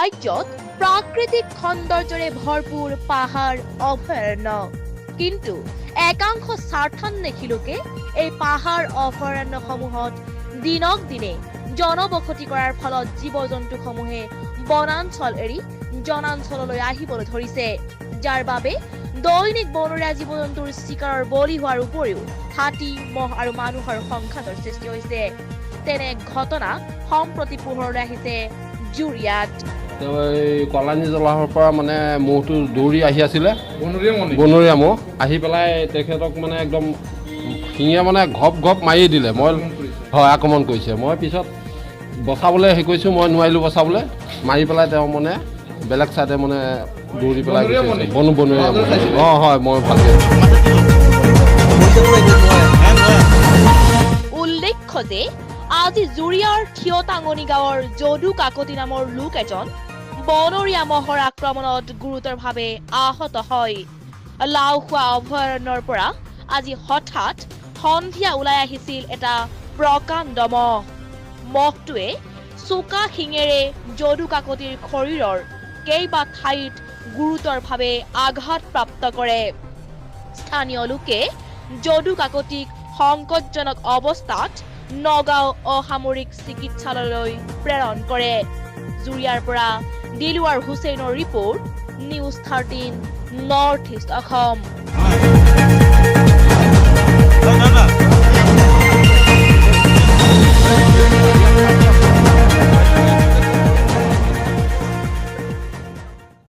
ৰাজ্যত প্ৰাকৃতিক সৌন্দৰ্যৰে ভৰপূৰ পাহাৰ অভয়াৰণ্য কিন্তু একাংশ স্বাৰ্থন্বেষী লোকে এই পাহাৰ অভয়াৰণ্যসমূহত দিনক দিনে জনবসতি কৰাৰ ফলত জীৱ-জন্তুসমূহে বনাঞ্চল এৰি জনাঞ্চললৈ আহিবলৈ ধৰিছে যাৰ বাবে দৈনিক বনৰীয়া জীৱ-জন্তুৰ চিকাৰৰ বলি হোৱাৰ উপৰিও হাতী মহ আৰু মানুহৰ সংঘাতৰ সৃষ্টি হৈছে তেনে ঘটনা সম্প্ৰতি পোহৰলৈ আহিছে জুৰিয়াত কলানী জলাহৰ পৰা মানে মহটো দৌৰি আহি আছিলে বনৰীয়া মহ আহি পেলাই তেখেতক মানে একদম শিঙিয়ে মানে ঘপ ঘপ মাৰি দিলে মই হয় আক্ৰমণ কৰিছে মই পিছত বচাবলৈ হেৰি কৰিছোঁ মই নোৱাৰিলোঁ বচাবলৈ মাৰি পেলাই তেওঁ মানে বেলেগ চাইডে মানে দৌৰি পেলাই বনৰীয়া মহ হয় মই ভালকৈ উল্লেখ্য যে আজি জুৰিয়াৰ থিয়টাঙনি গাঁৱৰ যদু কাকতি নামৰ লোক এজন বনৰীয়া মহৰ আক্ৰমণত গুৰুতৰভাৱে আহত হয় লাওখোৱা অভয়াৰণ্যৰ পৰা আজি হঠাৎ সন্ধিয়া ওলাই আহিছিল এটা প্ৰকাণ্ড মহটোৱে চোকা শিঙেৰে যদু কাকতিৰ শৰীৰৰ কেইবা ঠাইত গুৰুতৰভাৱে আঘাতপ্ৰাপ্ত কৰে স্থানীয় লোকে যদু কাকতিক সংকটজনক অৱস্থাত নগাঁও অসামৰিক চিকিৎসালয়লৈ প্ৰেৰণ কৰে জুৰিয়াৰ পৰা দিলৱাৰ হুছেইনৰ report news 13 north east Assam